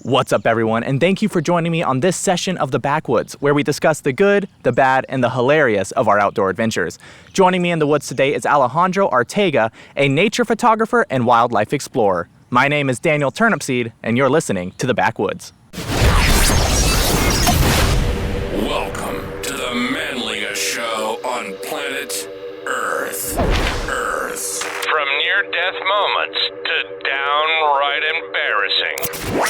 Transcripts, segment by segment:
What's up, everyone, and thank you for joining me on this session of the Backwoods, where we discuss the good, the bad, and the hilarious of our outdoor adventures. Joining me in the woods today is Alejandro Arteaga, a nature photographer and wildlife explorer. My name is Daniel Turnipseed, and you're listening to the Backwoods. Welcome to the manliest show on planet Earth. From near-death moments to downright embarrassing.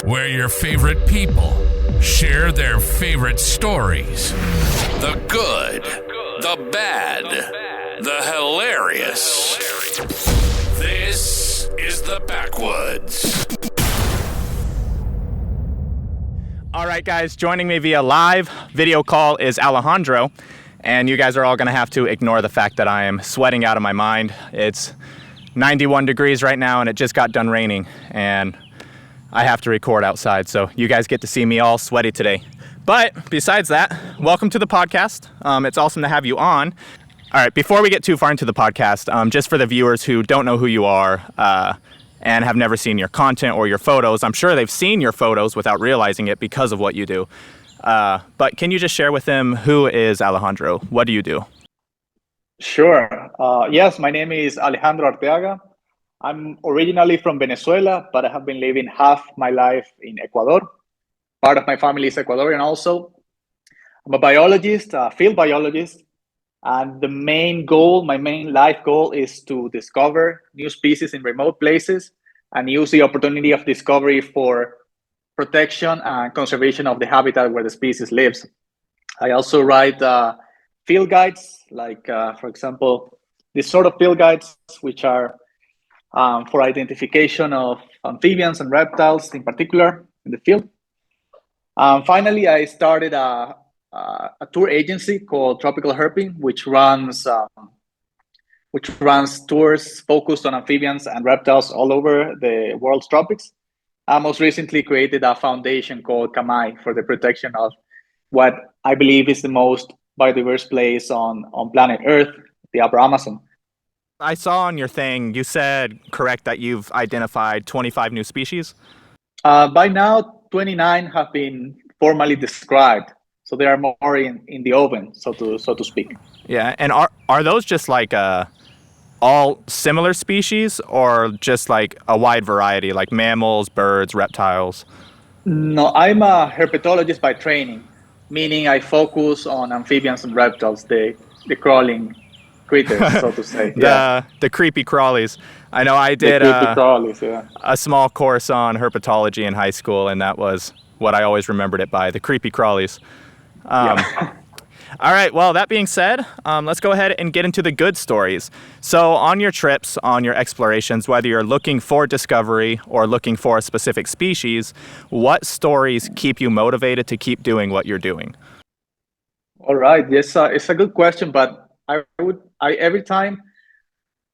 Where your favorite people share their favorite stories. The good, the bad, the hilarious. This is the Backwoods. All right, guys, joining me via live video call is Alejandro, and you guys are all going to have to ignore the fact that I am sweating out of my mind. It's 91 degrees right now, and it just got done raining, and I have to record outside, so you guys get to see me all sweaty today. But besides that, welcome to the podcast. It's awesome to have you on. All right, before we get too far into the podcast, just for the viewers who don't know who you are and have never seen your content or your photos, I'm sure they've seen your photos without realizing it because of what you do. But can you just share with them, who is Alejandro? What do you do? Sure. Yes, my name is Alejandro Arteaga. I'm originally from Venezuela, but I have been living half my life in Ecuador. Part of my family is Ecuadorian also. I'm a biologist, a field biologist, and the main goal, my main life goal, is to discover new species in remote places and use the opportunity of discovery for protection and conservation of the habitat where the species lives. I also write field guides, like, for example, this sort of field guides, which are for identification of amphibians and reptiles in particular in the field. Finally, I started a tour agency called Tropical Herping, which runs tours focused on amphibians and reptiles all over the world's tropics. I most recently created a foundation called Kamai for the protection of what I believe is the most biodiverse place on planet Earth, the Upper Amazon. I saw on your thing, you said, correct, that you've identified 25 new species? By now, 29 have been formally described. So there are more in the oven, so to speak. Yeah, and are those just like all similar species, or just like a wide variety, like mammals, birds, reptiles? No, I'm a herpetologist by training, meaning I focus on amphibians and reptiles, the crawling critters, so to say. The creepy crawlies. I know I did a small course on herpetology in high school, and that was what I always remembered it by, the creepy crawlies. All right, well, that being said, let's go ahead and get into the good stories. So on your trips, on your explorations, whether you're looking for discovery or looking for a specific species, what stories keep you motivated to keep doing what you're doing? All right, yes, it's a good question, but every time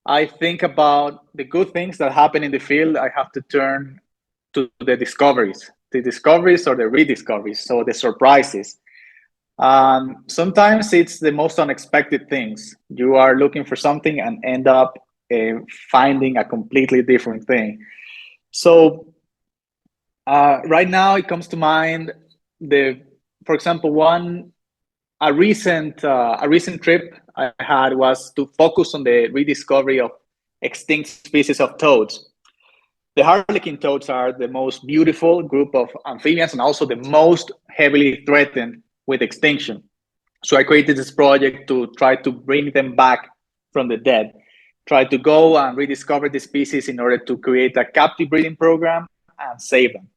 I think about the good things that happen in the field, I have to turn to the discoveries or the rediscoveries, so the surprises. Sometimes it's the most unexpected things. You are looking for something and end up finding a completely different thing. So right now it comes to mind for example, a recent trip I had was to focus on the rediscovery of extinct species of toads. The harlequin toads are the most beautiful group of amphibians and also the most heavily threatened with extinction. So I created this project to try to bring them back from the dead, try to go and rediscover the species in order to create a captive breeding program and save them.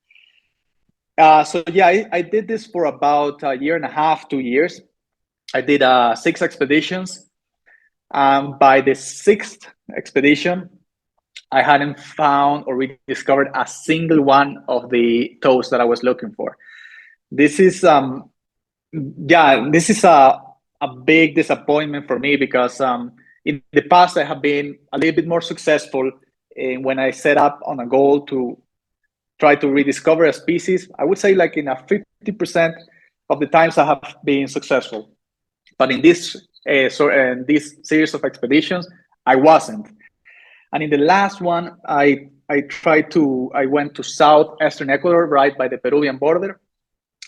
I did this for about a year and a half, 2 years. I did 6 expeditions. By the 6th expedition, I hadn't found or rediscovered a single one of the toads that I was looking for. This is a big disappointment for me because in the past I have been a little bit more successful when I set up on a goal to try to rediscover a species. I would say like in a 50% of the times I have been successful. But in this series of expeditions, I wasn't. And in the last one, I I went to southeastern Ecuador, right by the Peruvian border.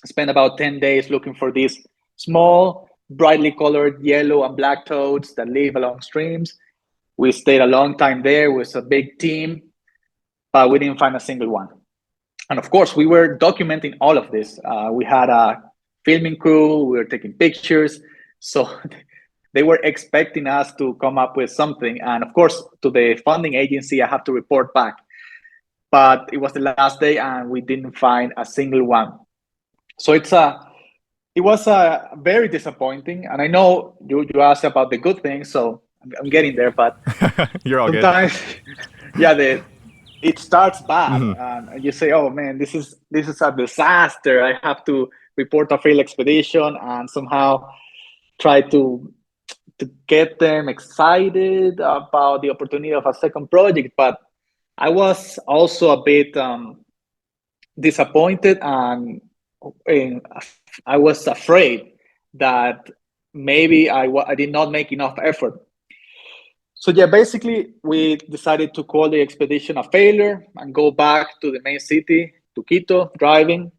I spent about 10 days looking for these small, brightly colored yellow and black toads that live along streams. We stayed a long time there. It was a big team, but we didn't find a single one. And of course, we were documenting all of this. We had a filming crew. We were taking pictures. So they were expecting us to come up with something. And of course, to the funding agency, I have to report back. But it was the last day, and we didn't find a single one. So it was very disappointing. And I know you asked about the good things, so I'm getting there. But You're all sometimes, good. yeah, it starts bad, and you say, "Oh man, this is a disaster. I have to report a failed expedition and somehow try to get them excited about the opportunity of a second project." But I was also a bit disappointed, and I was afraid that maybe I did not make enough effort. So yeah, basically we decided to call the expedition a failure and go back to the main city, to Quito, driving.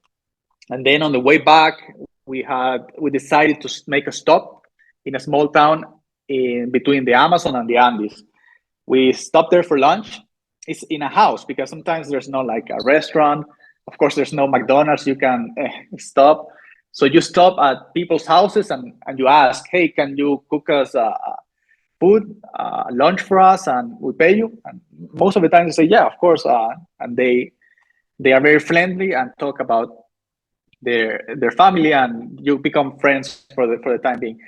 And then on the way back, we decided to make a stop in a small town in between the Amazon and the Andes. We stopped there for lunch. It's in a house because sometimes there's no like a restaurant. Of course, there's no McDonald's you can stop. So you stop at people's houses and you ask, "Hey, can you cook us food, lunch for us, and we pay you?" And most of the time they say, "Yeah, of course." And they are very friendly and talk about their family, and you become friends for the time being.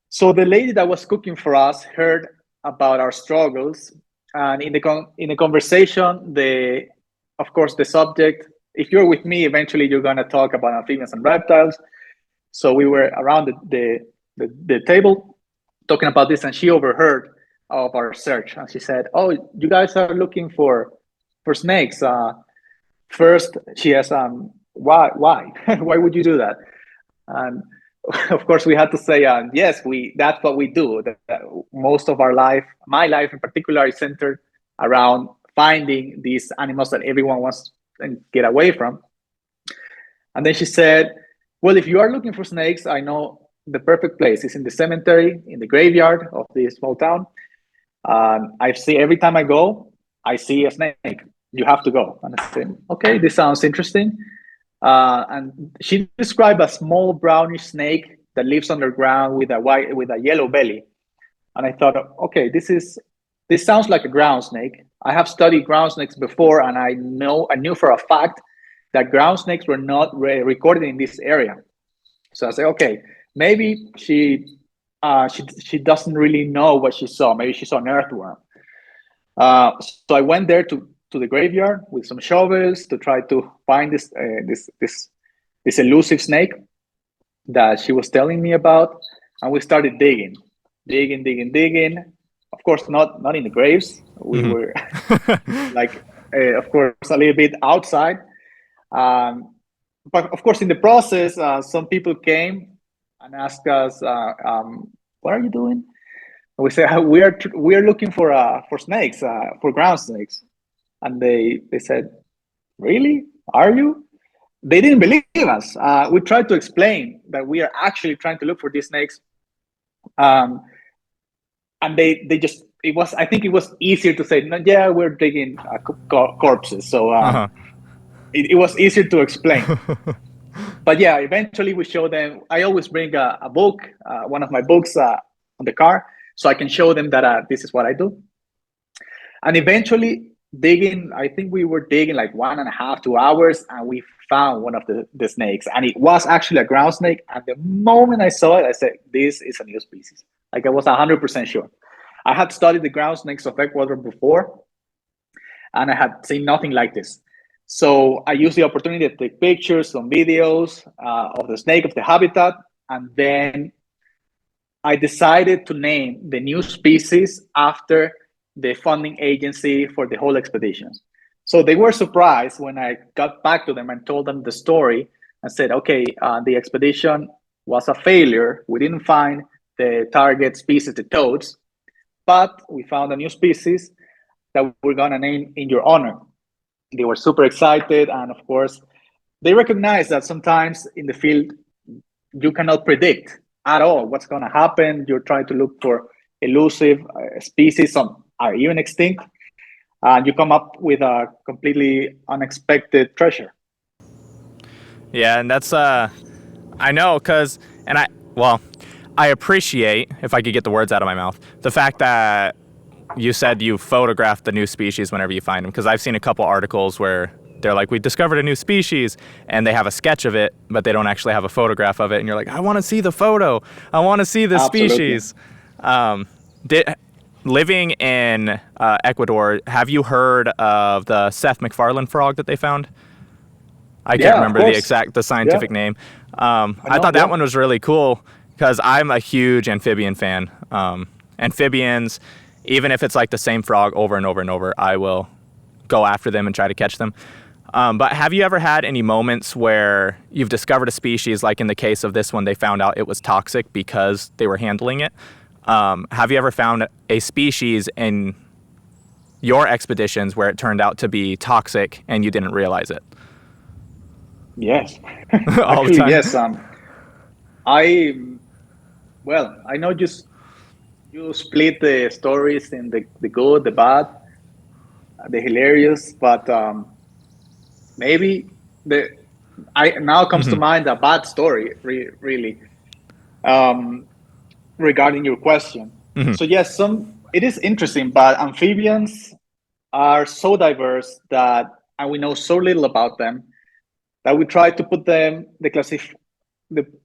So the lady that was cooking for us heard about our struggles, and in the conversation, of course the subject. If you're with me, eventually you're gonna talk about amphibians and reptiles. So we were around the table talking about this, and she overheard of our search, and she said, "Oh, you guys are looking for snakes." First, she asked, "Why? Why would you do that?" And of course, we had to say, "Yes, that's what we do. That most of our life, my life in particular, is centered around finding these animals that everyone wants to get away from." And then she said, "Well, if you are looking for snakes, I know the perfect place. It's in the cemetery, in the graveyard of this small town. I see every time I go, I see a snake. You have to go." And I said, "Okay, this sounds interesting." And she described a small brownish snake that lives underground with a yellow belly. And I thought, okay, this sounds like a ground snake. I have studied ground snakes before, and I knew for a fact that ground snakes were not recorded in this area. So I said, okay, maybe she doesn't really know what she saw. Maybe she saw an earthworm. So I went there to the graveyard with some shovels to try to find this elusive snake that she was telling me about, and we started digging. Of course, not in the graves. We were like, of course, a little bit outside. But of course, in the process, some people came and asked us, "What are you doing?" And we said, "We are looking for snakes, for ground snakes." And they said, "Really? Are you?" They didn't believe us. We tried to explain that we are actually trying to look for these snakes, and they just I think it was easier to say, "No, yeah, we're digging corpses." So it was easier to explain. But yeah, eventually we show them. I always bring a book, one of my books, on the car, so I can show them that this is what I do. And eventually, digging, I think we were digging like 1.5 to 2 hours, and we found one of the snakes, and it was actually a ground snake. And the moment I saw it, I said, "This is a new species." Like I was 100% sure. I had studied the ground snakes of Ecuador before, and I had seen nothing like this. So I used the opportunity to take pictures, some videos of the snake, of the habitat, and then I decided to name the new species after the funding agency for the whole expedition. So they were surprised when I got back to them and told them the story and said, "Okay, the expedition was a failure. We didn't find the target species, the toads, but we found a new species, that we're gonna name in your honor. They were super excited, and of course, they recognize that sometimes in the field you cannot predict at all what's gonna happen. You're trying to look for elusive species, some are even extinct, and you come up with a completely unexpected treasure. Yeah, and that's I know, cause and I appreciate, if I could get the words out of my mouth, the fact that you said you photograph the new species whenever you find them, because I've seen a couple articles where they're like, we discovered a new species, and they have a sketch of it, but they don't actually have a photograph of it, and you're like, I want to see the photo. I want to see the species. Living in Ecuador, have you heard of the Seth MacFarlane frog that they found? I can't remember the scientific name. I thought that one was really cool because I'm a huge amphibian fan. Amphibians, even if it's like the same frog over and over and over, I will go after them and try to catch them. But have you ever had any moments where you've discovered a species, like in the case of this one, they found out it was toxic because they were handling it? Have you ever found a species in your expeditions where it turned out to be toxic and you didn't realize it? Yes. All Actually, the time. yes. I know you split the stories in the good, the bad, the hilarious, but maybe I now comes to mind a bad story, really, regarding your question. So yes, it is interesting, but amphibians are so diverse and we know so little about them, that we try to put them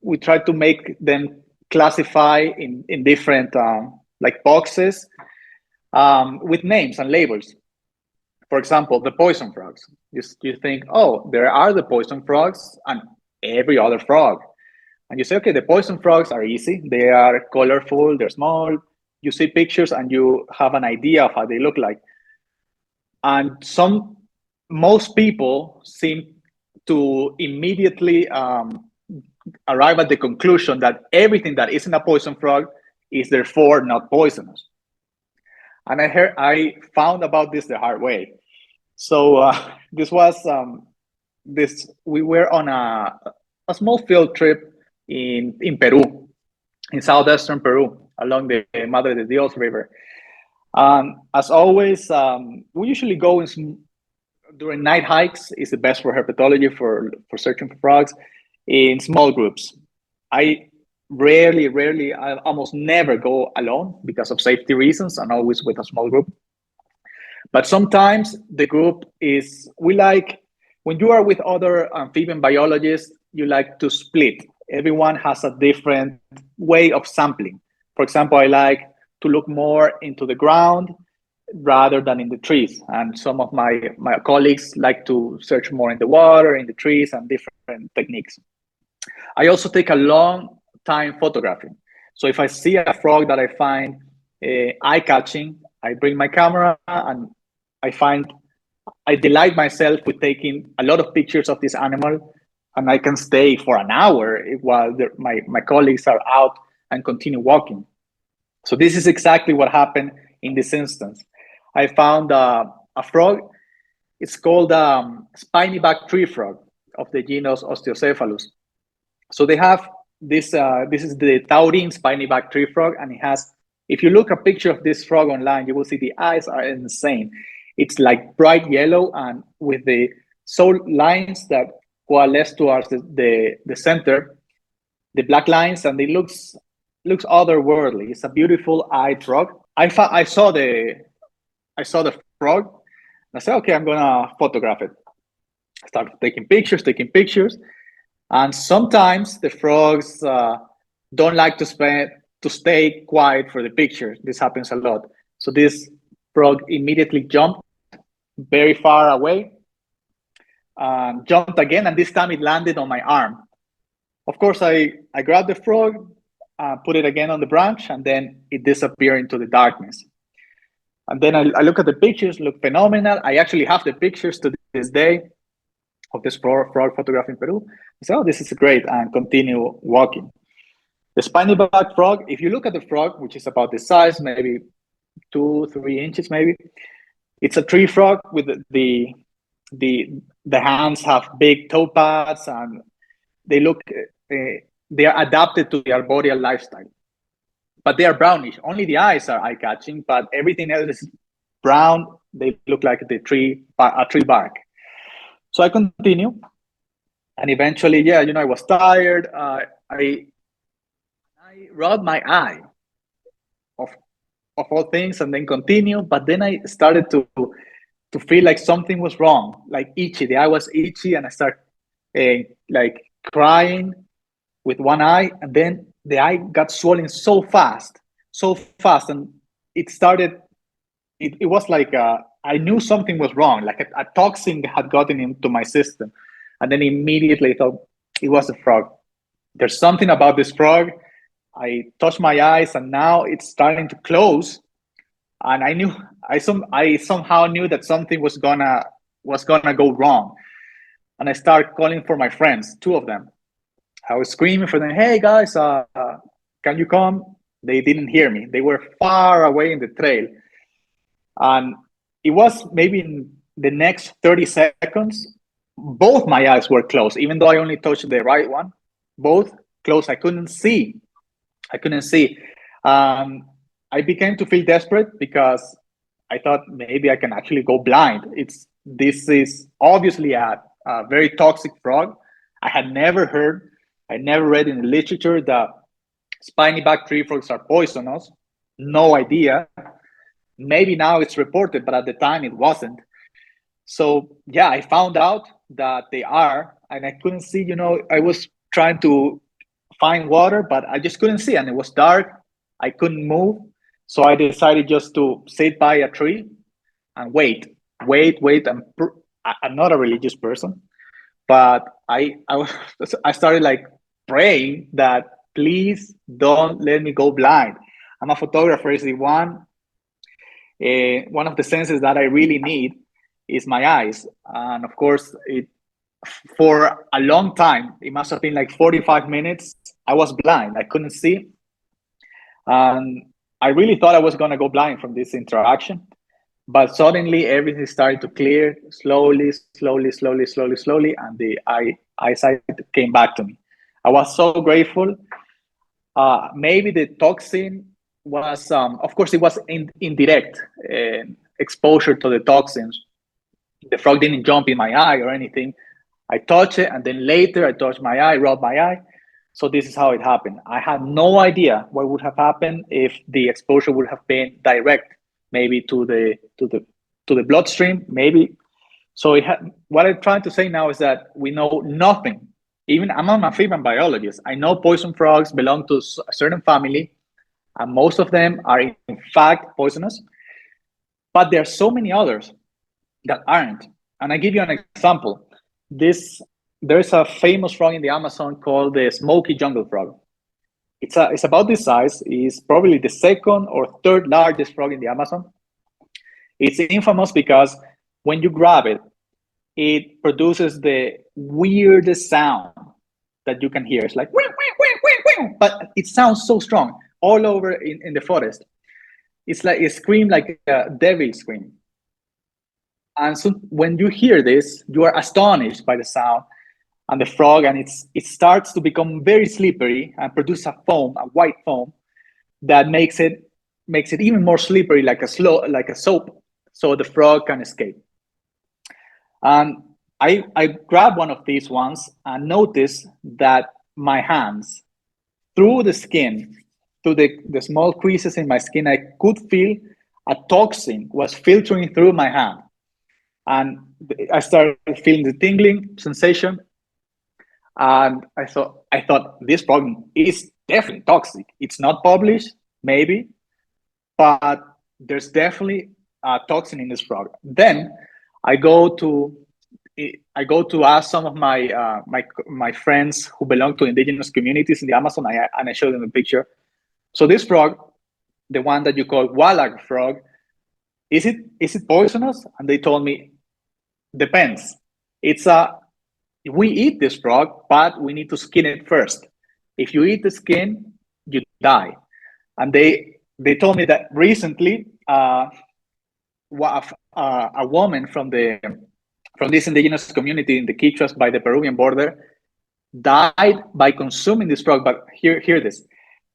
we try to make them classify in different like boxes with names and labels. For example, the poison frogs. You think, oh, there are the poison frogs and every other frog. And you say, okay, the poison frogs are easy. They are colorful, they're small. You see pictures and you have an idea of how they look like. And most people seem to immediately arrive at the conclusion that everything that isn't a poison frog is therefore not poisonous. And I found about this the hard way. So we were on a small field trip in Peru, in southeastern Peru, along the Madre de Dios River. As always, we usually go during night hikes. Is the best for herpetology, for searching for frogs, in small groups. I almost never go alone because of safety reasons, and always with a small group. But sometimes the group when you are with other amphibian biologists, you like to split. Everyone has a different way of sampling. For example, I like to look more into the ground rather than in the trees. And some of my colleagues like to search more in the water, in the trees, and different techniques. I also take a long time photographing. So if I see a frog that I find eye-catching, I bring my camera and I delight myself with taking a lot of pictures of this animal, and I can stay for an hour while my colleagues are out and continue walking. So this is exactly what happened in this instance. I found a frog. It's called spiny back tree frog of the genus Osteocephalus. So they have this. This is the taurine spiny back tree frog, and it has. If you look a picture of this frog online, you will see the eyes are insane. It's like bright yellow and with the soul lines that coalesce towards the center, the black lines, and it looks otherworldly. It's a beautiful eyed frog. I saw the frog. And I said, okay, I'm gonna photograph it. I started taking pictures, and sometimes the frogs don't like to stay quiet for the picture. This happens a lot. So this frog immediately jumped very far away, jumped again, and this time it landed on my arm. Of course, I grabbed the frog, put it again on the branch, and then it disappeared into the darkness. And then I look at the pictures, look phenomenal. I actually have the pictures to this day of this frog photograph in Peru. I say, oh, this is great, and continue walking. The spiny back frog, if you look at the frog, which is about this size, maybe 2-3 inches maybe, It's a tree frog with the hands have big toe pads, and they look they are adapted to the arboreal lifestyle. But they are brownish. Only the eyes are eye catching, but everything else is brown. They look like a tree bark. So I continue, and eventually, yeah, I was tired. I rubbed my eye of all things, and then continue. But then I started to feel like something was wrong, like itchy. The eye was itchy, and I started like crying with one eye, and then the eye got swollen so fast, and it started. It was like I knew something was wrong, like a toxin had gotten into my system, and then immediately I thought it was a frog. There's something about this frog. I touched my eyes, and now it's starting to close, and I somehow knew that something was gonna go wrong, and I started calling for my friends, two of them. I was screaming for them, "Hey guys, can you come?" They didn't hear me. They were far away in the trail, and it was maybe in the next 30 seconds, both my eyes were closed, even though I only touched the right one. Both closed. I couldn't see. I began to feel desperate because I thought maybe I can actually go blind. This is obviously a very toxic frog. I never read in the literature that spiny back tree frogs are poisonous. No idea. Maybe now it's reported, but at the time it wasn't. So yeah, I found out that they are, and I couldn't see. I was trying to find water, but I just couldn't see, and it was dark. I couldn't move, so I decided just to sit by a tree and wait. I'm not a religious person, but I started like praying that please don't let me go blind. I'm a photographer. Is the one of the senses that I really need is my eyes, and of course, for a long time, it must have been like 45 minutes. I was blind. I couldn't see, and I really thought I was gonna go blind from this interaction. But suddenly, everything started to clear slowly, and the eyesight came back to me. I was so grateful. Maybe the toxin was, of course, it was indirect exposure to the toxins. The frog didn't jump in my eye or anything. I touched it, and then later I touched my eye, rubbed my eye. So this is how it happened. I had no idea what would have happened if the exposure would have been direct, maybe to the bloodstream, maybe. So what I'm trying to say now is that we know nothing. Even I'm an amphibian biologist. I know poison frogs belong to a certain family, and most of them are in fact poisonous. But there are so many others that aren't. And I give you an example. There's a famous frog in the Amazon called the smoky jungle frog. It's about this size. It's probably the second or third largest frog in the Amazon. It's infamous because when you grab it, it produces the weirdest sound that you can hear. It's like, wing, wing, wing, wing, wing, but it sounds so strong all over in the forest. It's like a scream, like a devil scream. And so when you hear this, you are astonished by the sound and the frog, and it starts to become very slippery and produce a white foam that makes it even more slippery, like a soap, so the frog can escape. And I grabbed one of these ones and noticed that my hands, through the skin, through the small creases in my skin, I could feel a toxin was filtering through my hand. And I started feeling the tingling sensation. And I thought this problem is definitely toxic. It's not published, maybe, but there's definitely a toxin in this frog. Then I go to ask some of my friends who belong to indigenous communities in the Amazon, and I show them a picture. So this frog, the one that you call wallag frog, is it poisonous? And they told me, depends. We eat this frog, but we need to skin it first. If you eat the skin, you die. And they told me that recently a woman from this indigenous community in the Quichuas by the Peruvian border died by consuming this frog. But hear this.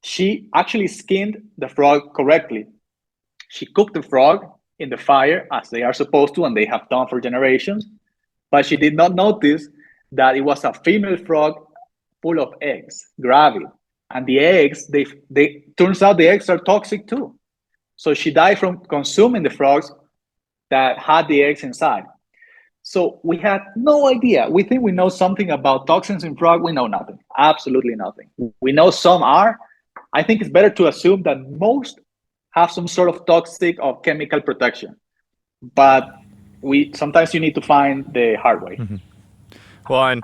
She actually skinned the frog correctly. She cooked the frog in the fire as they are supposed to, and they have done for generations. But she did not notice that it was a female frog full of eggs, gravid. And the eggs, they turns out the eggs are toxic too. So she died from consuming the frogs that had the eggs inside. So we had no idea. We think we know something about toxins in frog. We know nothing, absolutely nothing. We know some are. I think it's better to assume that most have some sort of toxic or chemical protection. But sometimes you need to find the hard way. Mm-hmm. Well, and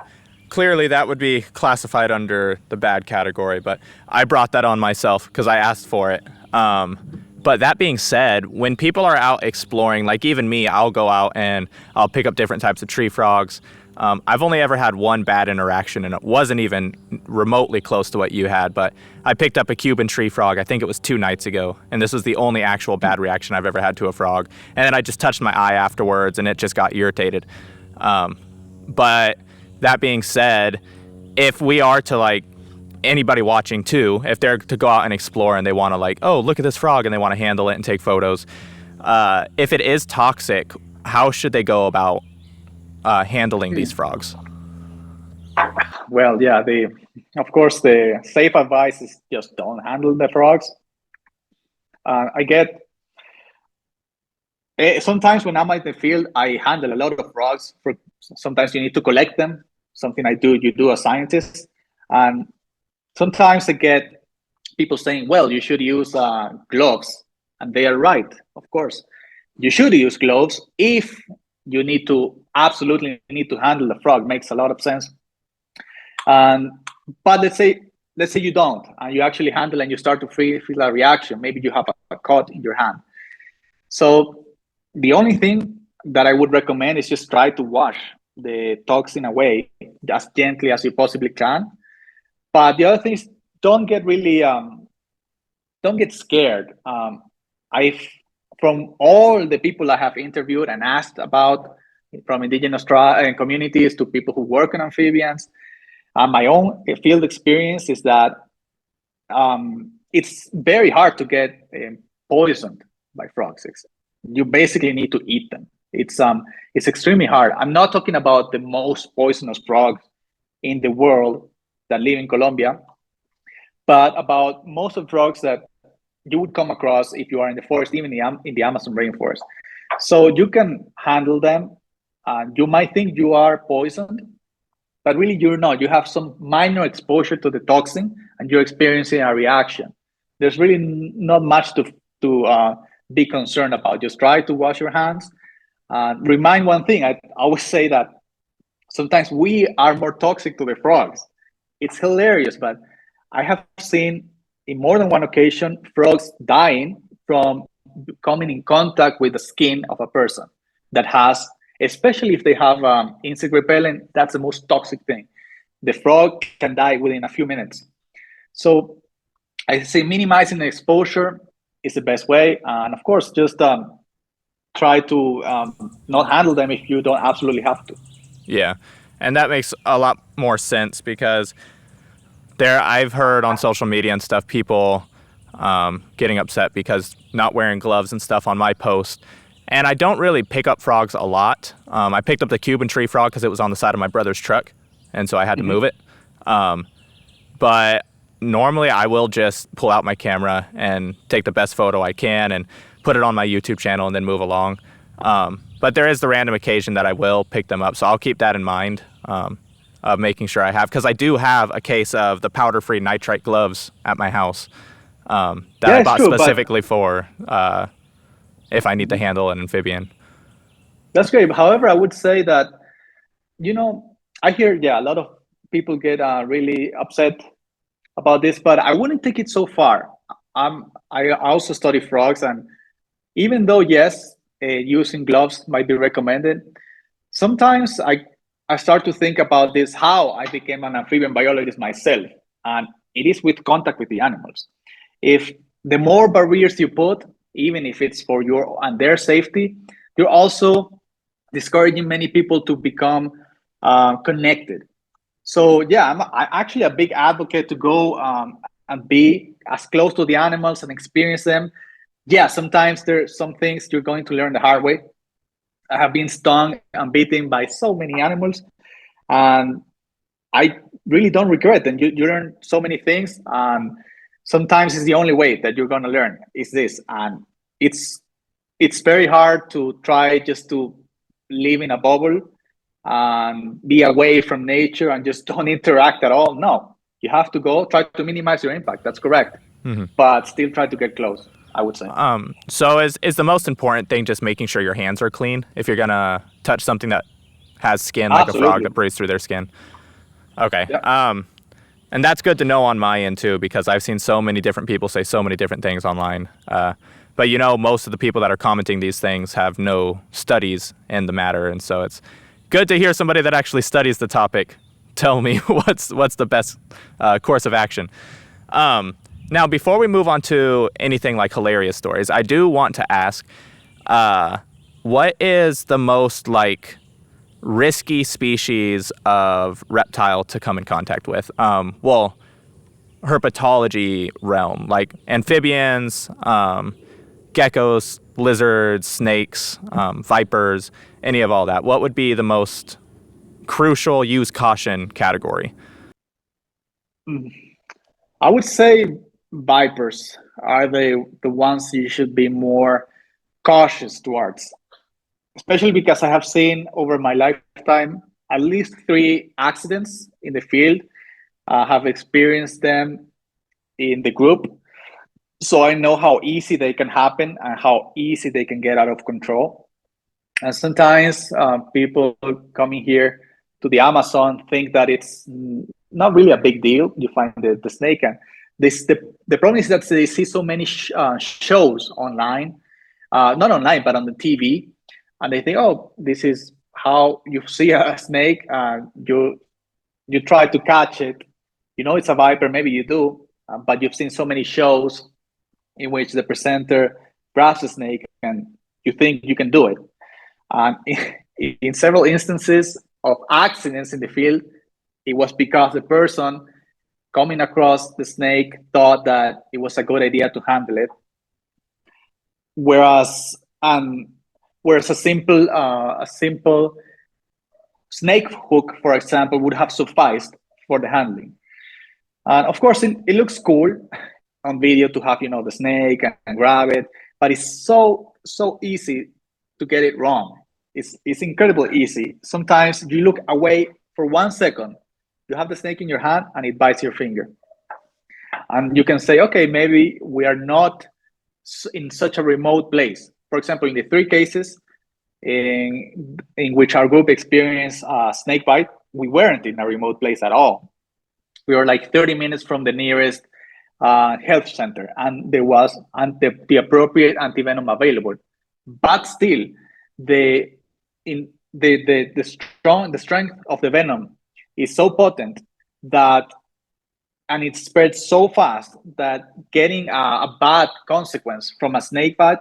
clearly that would be classified under the bad category, but I brought that on myself because I asked for it. But that being said, when people are out exploring, like even me, I'll go out and I'll pick up different types of tree frogs. I've only ever had one bad interaction, and it wasn't even remotely close to what you had, but I picked up a Cuban tree frog, I think it was 2 nights ago, and this was the only actual bad reaction I've ever had to a frog. And then I just touched my eye afterwards, and it just got irritated. But that being said, if we are to, like, anybody watching too, if they're to go out and explore and they want to, like, oh, look at this frog, and they want to handle it and take photos, if it is toxic, how should they go about handling these frogs? Well, yeah, of course, the safe advice is just don't handle the frogs. I get sometimes when I'm out in the field, I handle a lot of frogs. Sometimes you need to collect them, something I do, you do as scientists. And sometimes I get people saying, well, you should use gloves. And they are right, of course. You should use gloves if you absolutely need to handle the frog. Makes a lot of sense. But let's say you don't, and you actually handle and you start to feel a reaction. Maybe you have a cut in your hand. So the only thing that I would recommend is just try to wash the toxin away as gently as you possibly can. But the other thing is don't get scared. From all the people I have interviewed and asked about, from indigenous communities to people who work on amphibians, my own field experience is that it's very hard to get poisoned by frogs. You basically need to eat them. It's extremely hard. I'm not talking about the most poisonous frogs in the world that live in Colombia, but about most of the frogs that you would come across if you are in the forest, even in the Amazon rainforest. So you can handle them, and you might think you are poisoned, but really you're not. You have some minor exposure to the toxin, and you're experiencing a reaction. There's really not much to be concerned about. Just try to wash your hands. Remind one thing, I always say that sometimes we are more toxic to the frogs. It's hilarious, but I have seen in more than one occasion frogs dying from coming in contact with the skin of a person that has, especially if they have insect repellent, that's the most toxic thing. The frog can die within a few minutes. So I say minimizing the exposure is the best way. And of course, just try to not handle them if you don't absolutely have to. Yeah, and that makes a lot more sense because I've heard on social media and stuff, people getting upset because not wearing gloves and stuff on my post. And I don't really pick up frogs a lot. I picked up the Cuban tree frog because it was on the side of my brother's truck, and so I had to move it. But normally I will just pull out my camera and take the best photo I can and put it on my YouTube channel and then move along. But there is the random occasion that I will pick them up, so I'll keep that in mind of making sure I have, because I do have a case of the powder-free nitrite gloves at my house that I bought specifically for if I need to handle an amphibian. That's great. However, I would say that, I hear, a lot of people get really upset about this, but I wouldn't take it so far. I also study frogs, and even though, yes, using gloves might be recommended, sometimes I start to think about this, how I became an amphibian biologist myself, and it is with contact with the animals. If the more barriers you put, even if it's for your and their safety, you're also discouraging many people to become connected. So yeah, I'm actually a big advocate to go and be as close to the animals and experience them. Yeah, sometimes there's some things you're going to learn the hard way. I have been stung and beaten by so many animals, and I really don't regret. And you learn so many things, and sometimes it's the only way that you're going to learn is this. And it's it's very hard to try just to live in a bubble and be away from nature and just don't interact at all. No, you have to go try to minimize your impact. That's correct, but still try to get close, I would say. So is the most important thing just making sure your hands are clean if you're gonna touch something that has skin, like a frog Absolutely. that breathes through their skin? Okay. Yeah. And that's good to know on my end too, because I've seen so many different people say so many different things online. But most of the people that are commenting these things have no studies in the matter, and so it's good to hear somebody that actually studies the topic tell me what's the best course of action. Now, before we move on to anything like hilarious stories, I do want to ask, what is the most like risky species of reptile to come in contact with? Well, herpetology realm, like amphibians, geckos, lizards, snakes, vipers, any of all that. What would be the most crucial use caution category? I would say vipers are the ones you should be more cautious towards, especially because I have seen over my lifetime at least 3 accidents in the field. I have experienced them in the group, so I know how easy they can happen and how easy they can get out of control. And sometimes people coming here to the Amazon think that it's not really a big deal. You find the snake, and the problem is that they see so many shows online, not online, but on the TV, and they think, oh, this is how you see a snake, and you try to catch it. You know it's a viper, maybe you do, but you've seen so many shows in which the presenter grabs a snake, and you think you can do it. And in several instances of accidents in the field, it was because the person coming across the snake thought that it was a good idea to handle it, whereas whereas a simple snake hook, for example, would have sufficed for the handling. And of course, it looks cool on video to have the snake and grab it, but it's so easy to get it wrong. It's incredibly easy. Sometimes you look away for 1 second, you have the snake in your hand, and it bites your finger. And you can say, okay, maybe we are not in such a remote place. For example, in the 3 cases in which our group experienced a snake bite, we weren't in a remote place at all. We were like 30 minutes from the nearest health center, and there was the appropriate antivenom available. But still, the strength of the venom is so potent that, and it spreads so fast that getting a bad consequence from a snake bite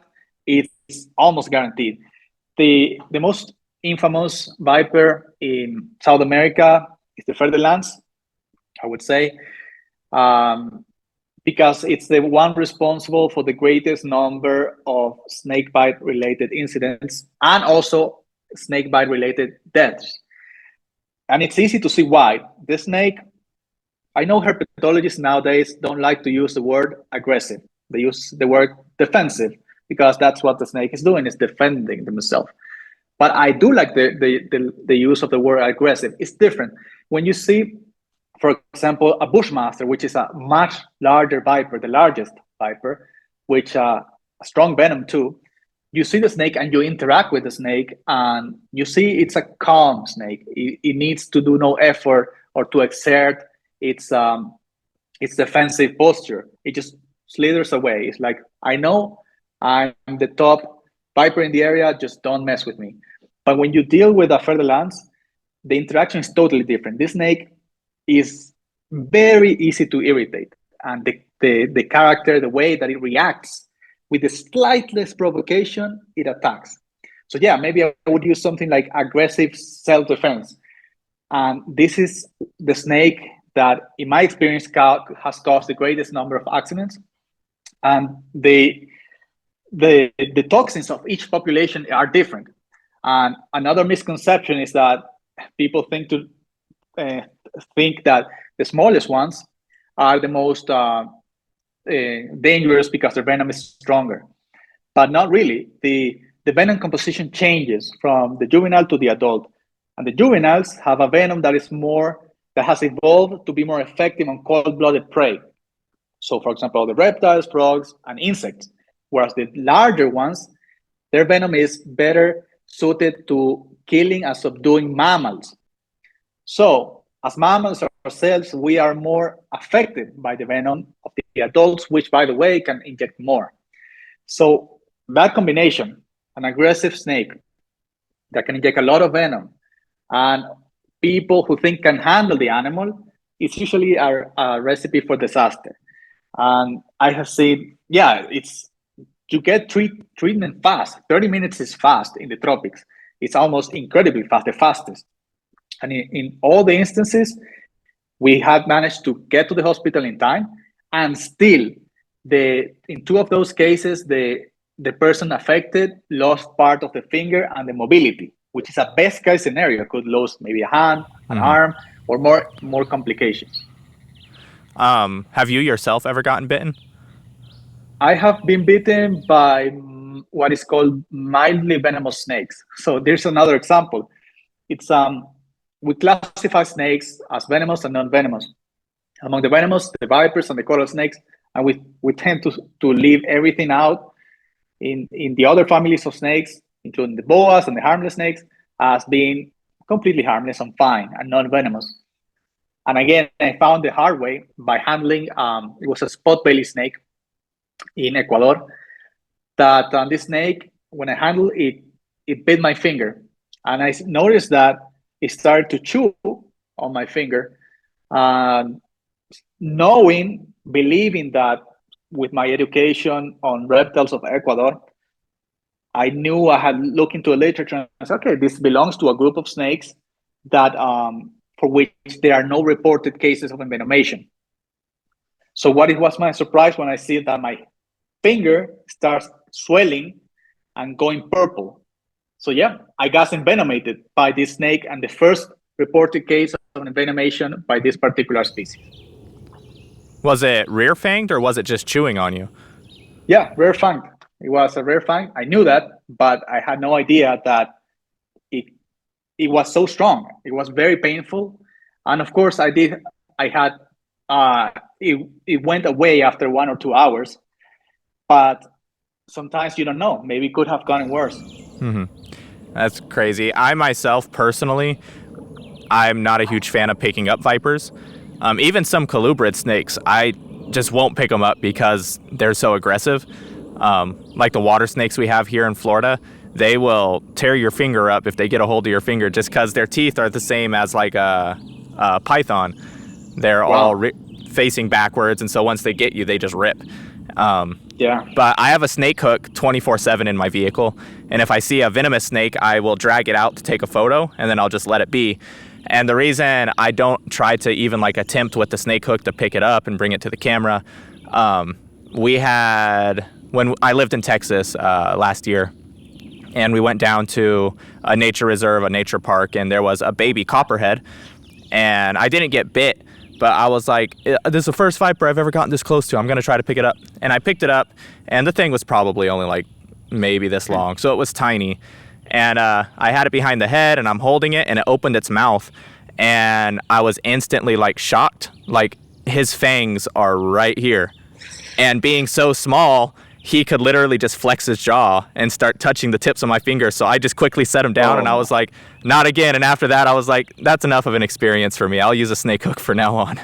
is almost guaranteed. The most infamous viper in South America is the Ferdinands, I would say, because it's the one responsible for the greatest number of snakebite related incidents and also snakebite related deaths. And it's easy to see why. The snake, I know herpetologists nowadays don't like to use the word aggressive. They use the word defensive because that's what the snake is doing, is defending themselves. But I do like the use of the word aggressive. It's different. When you see, for example, a bushmaster, which is a much larger viper, the largest viper, which a strong venom too, you see the snake and you interact with the snake, and you see it's a calm snake. It needs to do no effort or to exert its defensive posture. It just slithers away. It's like, I know I'm the top viper in the area, just don't mess with me. But when you deal with a Ferdinands, the interaction is totally different. This snake is very easy to irritate, and the character, the way that it reacts with the slightest provocation, it attacks. So yeah, maybe I would use something like aggressive self-defense. And this is the snake that, in my experience, has caused the greatest number of accidents. And the toxins of each population are different. And another misconception is that people think that the smallest ones are the most dangerous because their venom is stronger, but not really. The venom composition changes from the juvenile to the adult, and the juveniles have a venom that has evolved to be more effective on cold-blooded prey. So, for example, the reptiles, frogs, and insects. Whereas the larger ones, their venom is better suited to killing and subduing mammals. So, as mammals ourselves, we are more affected by the venom of the adults, which, by the way, can inject more. So that combination, an aggressive snake that can inject a lot of venom, and people who think can handle the animal, it's usually a recipe for disaster. And I have seen, you get treatment fast. 30 minutes is fast in the tropics. It's almost incredibly fast, the fastest. And in all the instances, we had managed to get to the hospital in time, and still, in two of those cases, the person affected lost part of the finger and the mobility, which is a best case scenario. Could lose maybe a hand, an arm, or more complications. Have you yourself ever gotten bitten? I have been bitten by what is called mildly venomous snakes. So there's another example. It's we classify snakes as venomous and non-venomous. Among the venomous, the vipers and the coral snakes, and we tend to leave everything out in the other families of snakes, including the boas and the harmless snakes, as being completely harmless and fine and non-venomous. And again, I found the hard way by handling, it was a spot belly snake in Ecuador, that this snake, when I handled it, it bit my finger. And I noticed that it started to chew on my finger, believing that with my education on reptiles of Ecuador, I knew I had looked into the literature and said, okay, this belongs to a group of snakes that for which there are no reported cases of envenomation. So what it was my surprise when I see that my finger starts swelling and going purple. So yeah, I got envenomated by this snake, and the first reported case of envenomation by this particular species. Was it rear-fanged or was it just chewing on you? Yeah, rear-fanged. It was a rear-fang. I knew that, but I had no idea that it was so strong. It was very painful. And of course, it went away after 1 or 2 hours. But sometimes you don't know. Maybe it could have gotten worse. Mm-hmm. That's crazy. I myself, personally, I'm not a huge fan of picking up vipers. Even some colubrid snakes, I just won't pick them up because they're so aggressive. Like the water snakes we have here in Florida, they will tear your finger up if they get a hold of your finger, just because their teeth are the same as like a python. They're all facing backwards, and so once they get you, they just rip. But I have a snake hook 24/7 in my vehicle, and if I see a venomous snake, I will drag it out to take a photo, and then I'll just let it be. And the reason I don't try to even like attempt with the snake hook to pick it up and bring it to the camera, when I lived in Texas last year, and we went down to a nature reserve, a nature park, and there was a baby copperhead, and I didn't get bit, but I was like, this is the first viper I've ever gotten this close to. I'm going to try to pick it up. And I picked it up, and the thing was probably only like maybe this long, so it was tiny. And I had it behind the head, and I'm holding it, and it opened its mouth, and I was instantly like shocked. Like, his fangs are right here, and being so small, he could literally just flex his jaw and start touching the tips of my fingers. So I just quickly set him down, and I was like, not again. And after that, I was like, that's enough of an experience for me. I'll use a snake hook for now on.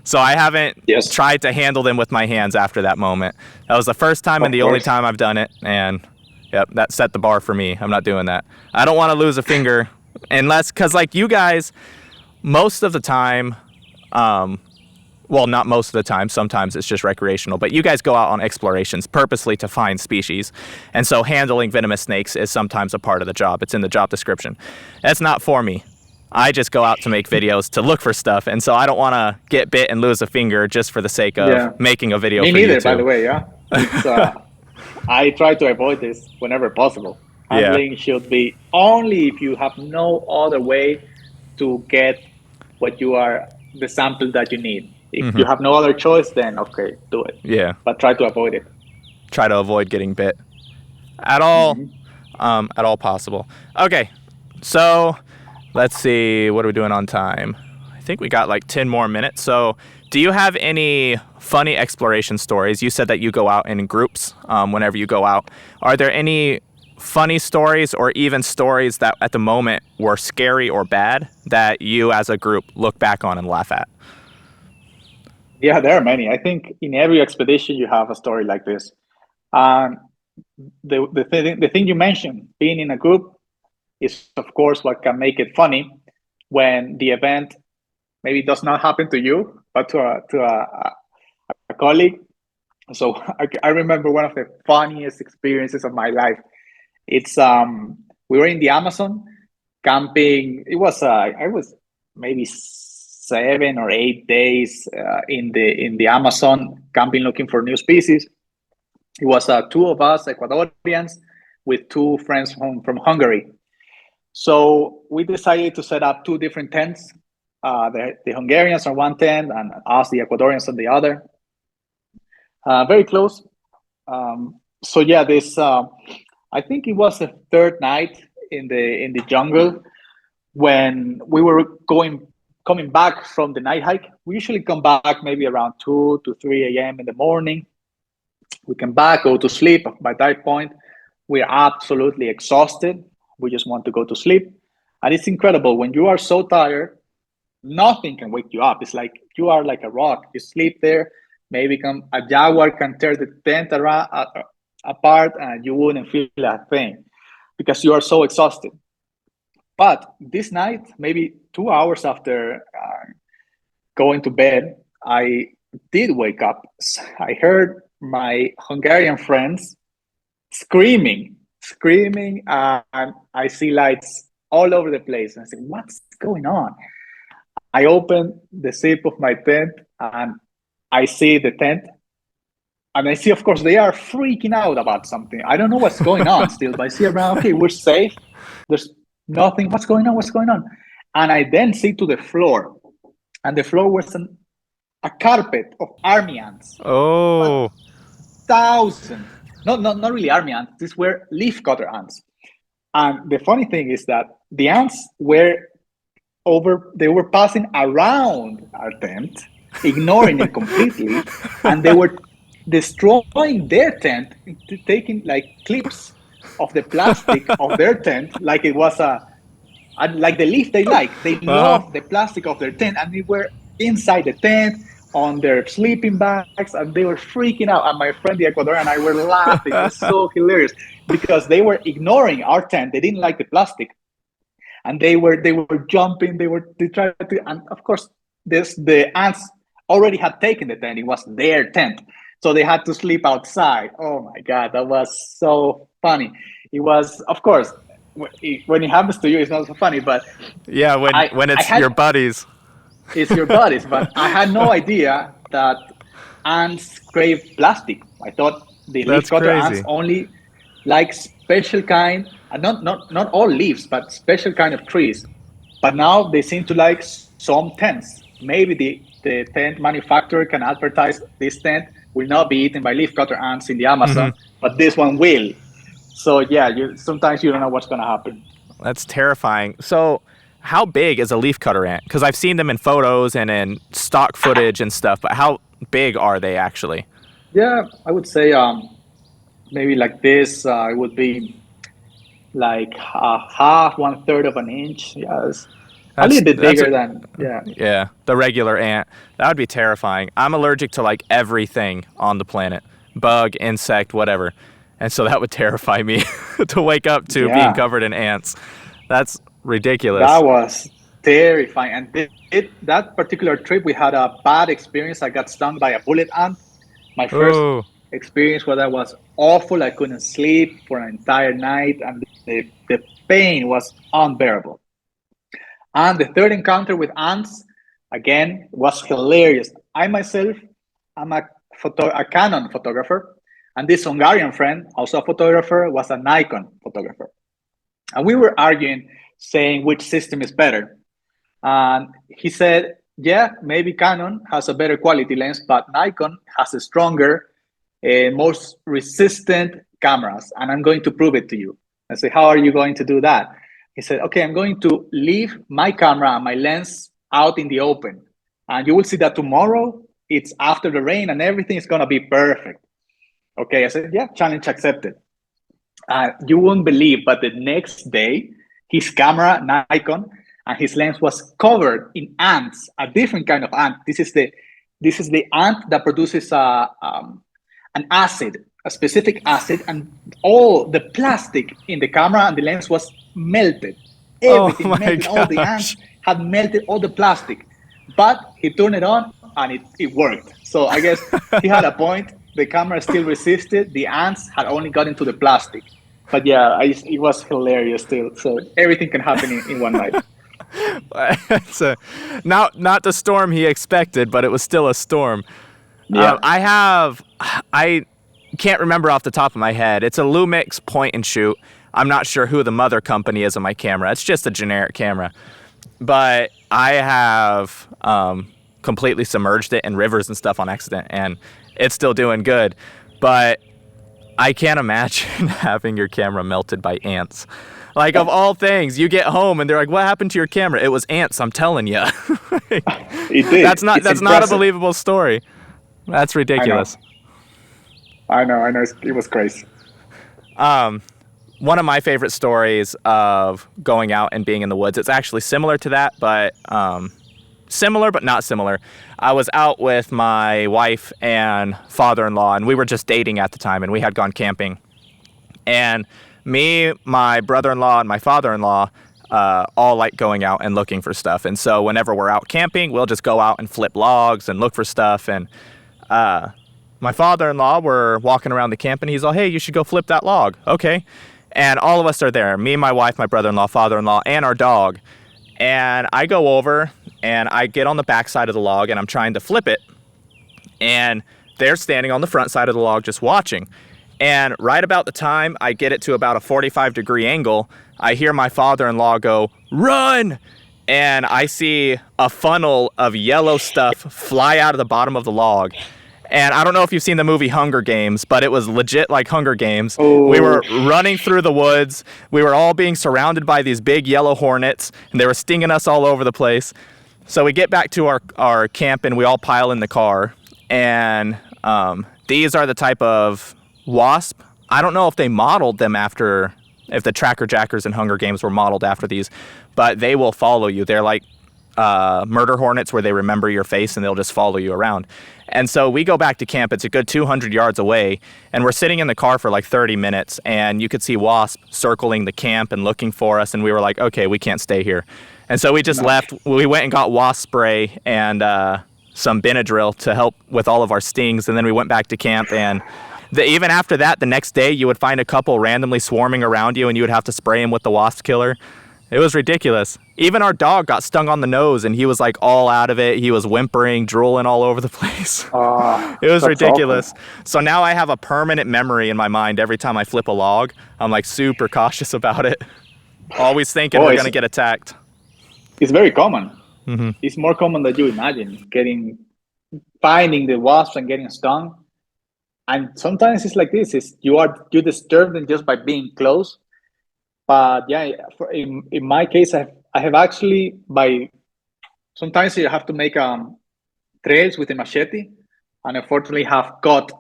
So I haven't tried to handle them with my hands after that moment. That was the first time and the only time I've done it. And yep, that set the bar for me. I'm not doing that. I don't want to lose a finger unless, because like you guys, most of the time, Well, not most of the time. Sometimes it's just recreational. But you guys go out on explorations purposely to find species. And so handling venomous snakes is sometimes a part of the job. It's in the job description. That's not for me. I just go out to make videos to look for stuff. And so I don't want to get bit and lose a finger just for the sake of making a video Me for neither, YouTube. by the way, yeah. It's, I try to avoid this whenever possible. Handling should be only if you have no other way to get the sample that you need. If you have no other choice, then okay, do it. Yeah. But try to avoid it. Try to avoid getting bit at all possible. Okay, so let's see, what are we doing on time? I think we got like 10 more minutes. So do you have any funny exploration stories? You said that you go out in groups whenever you go out. Are there any funny stories or even stories that at the moment were scary or bad that you as a group look back on and laugh at? Yeah, there are many. I think in every expedition you have a story like this. The thing you mentioned, being in a group, is of course what can make it funny when the event maybe does not happen to you, but to a colleague. So I remember one of the funniest experiences of my life. It's we were in the Amazon camping. It was I was maybe 7 or 8 days in the Amazon camping, looking for new species. It was 2 of us Ecuadorians with 2 friends from Hungary. So we decided to set up 2 different tents. The Hungarians on one tent and us, the Ecuadorians, on the other. Very close. So yeah, this I think it was the 3rd night in the jungle when we were coming back from the night hike. We usually come back maybe around 2 to 3 a.m. in the morning. We come back, go to sleep. By that point, we're absolutely exhausted. We just want to go to sleep. And it's incredible. When you are so tired, nothing can wake you up. It's like you are like a rock. You sleep there. Maybe a jaguar can tear the tent apart and you wouldn't feel a thing because you are so exhausted. But this night, maybe 2 hours after going to bed, I did wake up. I heard my Hungarian friends screaming, and I see lights all over the place. And I said, what's going on? I open the zip of my tent and I see the tent. And I see, of course, they are freaking out about something. I don't know what's going on still, but I see around, okay, we're safe. There's nothing. What's going on? What's going on? And I then see to the floor. And the floor was a carpet of army ants. Oh. 1,000. Not really army ants. These were leafcutter ants. And the funny thing is that the ants were passing around our tent, ignoring it completely. And they were destroying their tent, taking like clips of the plastic of their tent, like it was like the leaf they like. They love the plastic of their tent, and they were inside the tent on their sleeping bags, and they were freaking out. And my friend, the Ecuadorian, and I were laughing. It was so hilarious because they were ignoring our tent. They didn't like the plastic, and they were jumping. They tried to, and of course, the ants already had taken the tent. It was their tent. So they had to sleep outside. Oh my God, that was so funny. It was, of course, when it happens to you, it's not so funny. But yeah, when it's your buddies. It's your buddies. But I had no idea that ants crave plastic. I thought the leafcutter ants only like special kind, not all leaves, but special kind of trees. But now they seem to like some tents. Maybe the tent manufacturer can advertise this tent will not be eaten by leafcutter ants in the Amazon, but this one will. So yeah, sometimes you don't know what's going to happen. That's terrifying. So how big is a leafcutter ant? Because I've seen them in photos and in stock footage and stuff, but how big are they actually? Yeah, I would say maybe like this. It would be like half, 1/3 of an inch. Yes. A little bit bigger than, yeah, the regular ant. That would be terrifying. I'm allergic to like everything on the planet, bug, insect, whatever. And so that would terrify me to wake up to being covered in ants. That's ridiculous. terrifying. And that particular trip, we had a bad experience. I got stung by a bullet ant. My first Oh, experience with that was awful. I couldn't sleep for an entire night, and the pain was unbearable. And the third encounter with ants, again, was hilarious. I myself, I'm a Canon photographer, and this Hungarian friend, also a photographer, was a Nikon photographer. And we were arguing, saying which system is better. And he said, yeah, maybe Canon has a better quality lens, but Nikon has a stronger, most resistant cameras, and I'm going to prove it to you. I said, how are you going to do that? He said, okay, I'm going to leave my camera and my lens out in the open, and you will see that tomorrow it's after the rain and everything is going to be perfect. Okay, I said, yeah, challenge accepted. You won't believe, but the next day, his camera, Nikon, and his lens was covered in ants, a different kind of ant. This is the ant that produces an acid, a specific acid, and all the plastic in the camera and the lens was melted. Everything melted. All the ants had melted all the plastic. But he turned it on and it worked. So I guess he had a point. The camera still resisted. The ants had only got into the plastic. But yeah, it was hilarious still. So everything can happen in one night. It's not the storm he expected, but it was still a storm. Yeah. I can't remember off the top of my head. It's a Lumix point and shoot. I'm not sure who the mother company is on my camera. It's just a generic camera. But I have completely submerged it in rivers and stuff on accident, and it's still doing good. But I can't imagine having your camera melted by ants. Like, of all things, you get home and they're like, what happened to your camera? It was ants, I'm telling you. It did. That's not a believable story. That's ridiculous. I know. It was crazy. One of my favorite stories of going out and being in the woods, it's actually similar to that, but similar but not similar. I was out with my wife and father-in-law, and we were just dating at the time, and we had gone camping. And me, my brother-in-law, and my father-in-law all like going out and looking for stuff. And so whenever we're out camping, we'll just go out and flip logs and look for stuff. And my father-in-law, we're walking around the camp, and he's all, hey, you should go flip that log. Okay. And all of us are there, me, my wife, my brother-in-law, father-in-law, and our dog. And I go over, and I get on the back side of the log, and I'm trying to flip it. And they're standing on the front side of the log just watching. And right about the time I get it to about a 45-degree angle, I hear my father-in-law go, run! And I see a funnel of yellow stuff fly out of the bottom of the log. And I don't know if you've seen the movie Hunger Games, but it was legit like Hunger Games. Oh. We were running through the woods. We were all being surrounded by these big yellow hornets, and they were stinging us all over the place. So we get back to our camp, and we all pile in the car. And these are the type of wasp. I don't know if they modeled them after, if the tracker jackers in Hunger Games were modeled after these, but they will follow you. They're like murder hornets where they remember your face and they'll just follow you around. And so we go back to camp. It's a good 200 yards away, and we're sitting in the car for like 30 minutes, and you could see wasps circling the camp and looking for us, and we were like, okay, we can't stay here. And so we just left. We went and got wasp spray and some Benadryl to help with all of our stings, and then we went back to camp. And even after that, the next day, you would find a couple randomly swarming around you, and you would have to spray them with the wasp killer. It was ridiculous. Even our dog got stung on the nose, and he was like all out of it. He was whimpering, drooling all over the place. It was ridiculous. Awful. So now I have a permanent memory in my mind every time I flip a log. I'm like super cautious about it. Always thinking we're going to get attacked. It's very common. Mm-hmm. It's more common than you imagine, finding the wasps and getting stung. And sometimes it's like this: you disturb them just by being close. But yeah, in my case, I have actually sometimes you have to make trails with a machete, and unfortunately have cut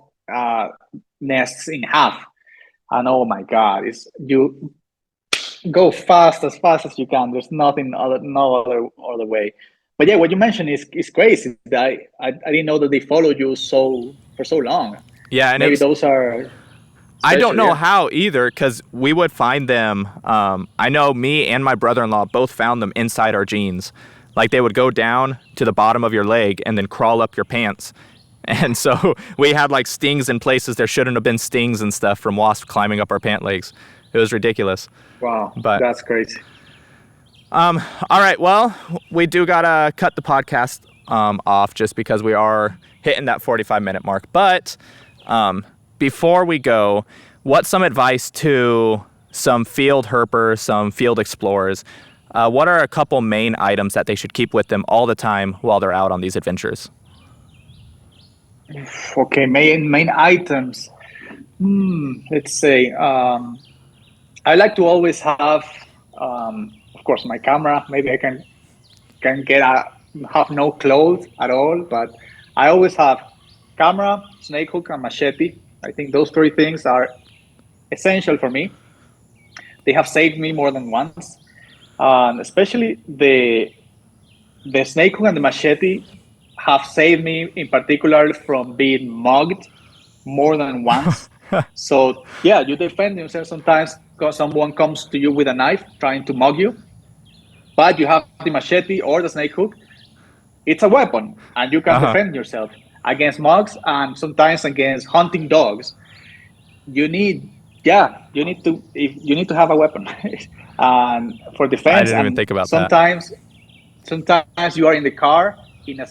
nests in half. And oh my God, you go as fast as you can. There's no other way. But yeah, what you mentioned is crazy. I didn't know that they followed you for so long. Yeah, and maybe those are I don't know yeah. how either, because we would find them. I know me and my brother-in-law both found them inside our jeans. Like they would go down to the bottom of your leg and then crawl up your pants. And so we had like stings in places there shouldn't have been stings and stuff from wasps climbing up our pant legs. It was ridiculous. Wow, But that's crazy. all right, well, we do gotta cut the podcast off just because we are hitting that 45-minute mark. But before we go, what's some advice to some field herpers, some field explorers? What are a couple main items that they should keep with them all the time while they're out on these adventures? Okay, main items. Let's say I like to always have, of course, my camera. Maybe I can have no clothes at all, but I always have camera, snake hook, and machete. I think those three things are essential for me. They have saved me more than once, especially the snake hook and the machete have saved me in particular from being mugged more than once. So yeah, you defend yourself sometimes because someone comes to you with a knife trying to mug you, but you have the machete or the snake hook. It's a weapon, and you can defend yourself against mugs and sometimes against hunting dogs. You need to have a weapon and for defense. I didn't even think about that. Sometimes you are in the car in a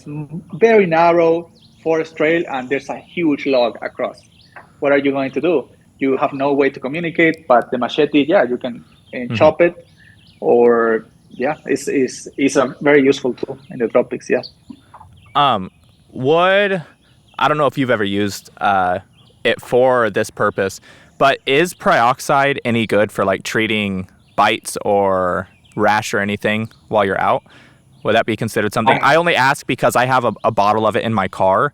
very narrow forest trail and there's a huge log across. What are you going to do? You have no way to communicate, but the machete, you can chop it, or it's a very useful tool in the tropics. Yeah. I don't know if you've ever used it for this purpose, but is peroxide any good for like treating bites or rash or anything while you're out? Would that be considered something? I only ask because I have a bottle of it in my car,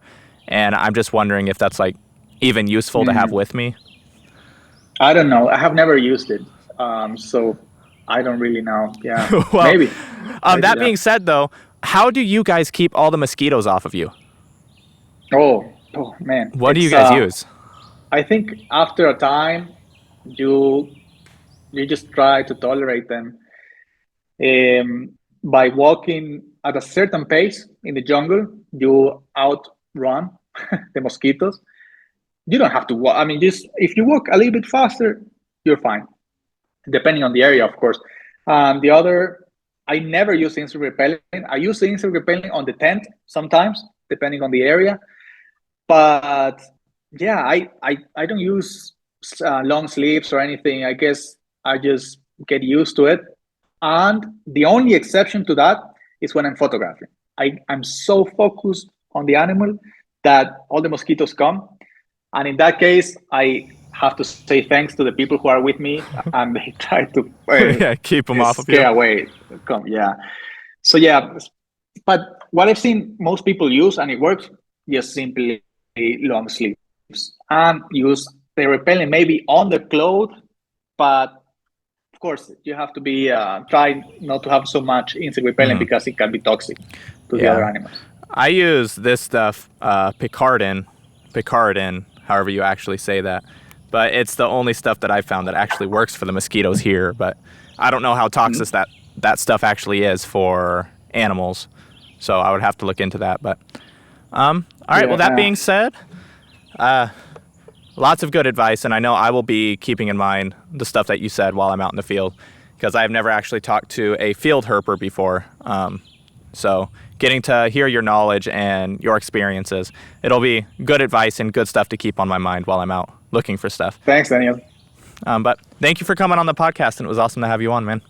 and I'm just wondering if that's like even useful to have with me. I don't know. I have never used it, so I don't really know. Yeah, well, maybe. That being said, though, how do you guys keep all the mosquitoes off of you? Oh man. What do you guys use? I think after a time, you just try to tolerate them by walking at a certain pace in the jungle. You outrun the mosquitoes. You don't have to walk. I mean, just if you walk a little bit faster, you're fine, depending on the area, of course. The other, I never use insect repellent. I use the insect repellent on the tent sometimes, depending on the area. But yeah, I don't use long sleeves or anything. I guess I just get used to it. And the only exception to that is when I'm photographing. I'm so focused on the animal that all the mosquitoes come. And in that case, I have to say thanks to the people who are with me, and they try to keep them off of you. Scare away. Come, yeah. So yeah, but what I've seen most people use, and it works, just simply long sleeves and use the repellent maybe on the clothes, but of course you have to be try not to have so much insect repellent because it can be toxic to the other animals. I use this stuff, Picardin, however you actually say that. But it's the only stuff that I found that actually works for the mosquitoes here. But I don't know how toxic that stuff actually is for animals. So I would have to look into that. But all right. Well, that being said, lots of good advice. And I know I will be keeping in mind the stuff that you said while I'm out in the field, because I've never actually talked to a field herper before. So getting to hear your knowledge and your experiences, it'll be good advice and good stuff to keep on my mind while I'm out looking for stuff. Thanks, Daniel. But thank you for coming on the podcast, and it was awesome to have you on, man.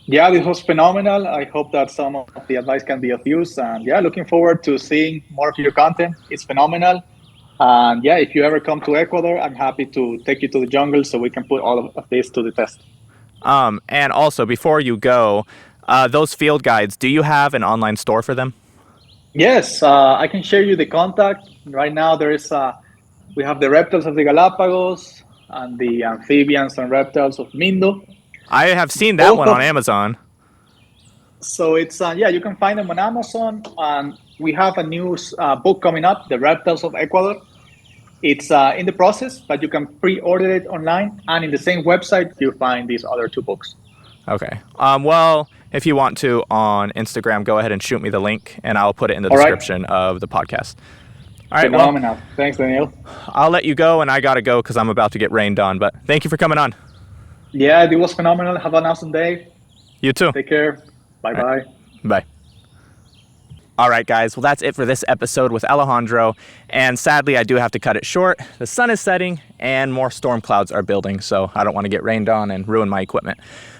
Yeah, this was phenomenal. I hope that some of the advice can be of use. And yeah, looking forward to seeing more of your content. It's phenomenal. And yeah, if you ever come to Ecuador, I'm happy to take you to the jungle so we can put all of this to the test. And also, before you go, those field guides, do you have an online store for them? Yes, I can share you the contact. Right now, we have the reptiles of the Galapagos and the amphibians and reptiles of Mindo. I have seen that one on Amazon. So it's you can find them on Amazon. And we have a new book coming up, The Reptiles of Ecuador. It's in the process, but you can pre-order it online, and in the same website you find these other 2 books. Okay. Well, if you want to on Instagram, go ahead and shoot me the link, and I'll put it in the All right. description of the podcast. All right. Phenomenal. Well, Thanks, Daniel. I'll let you go, and I gotta go because I'm about to get rained on. But thank you for coming on. Yeah, it was phenomenal. Have an awesome day. You too. Take care. Bye-bye. All right. Bye. All right, guys. Well, that's it for this episode with Alejandro. And sadly, I do have to cut it short. The sun is setting and more storm clouds are building, so I don't want to get rained on and ruin my equipment.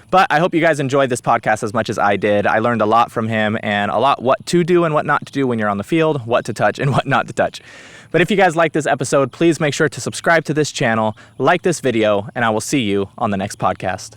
But I hope you guys enjoyed this podcast as much as I did. I learned a lot from him and a lot what to do and what not to do when you're on the field, what to touch and what not to touch. But if you guys like this episode, please make sure to subscribe to this channel, like this video, and I will see you on the next podcast.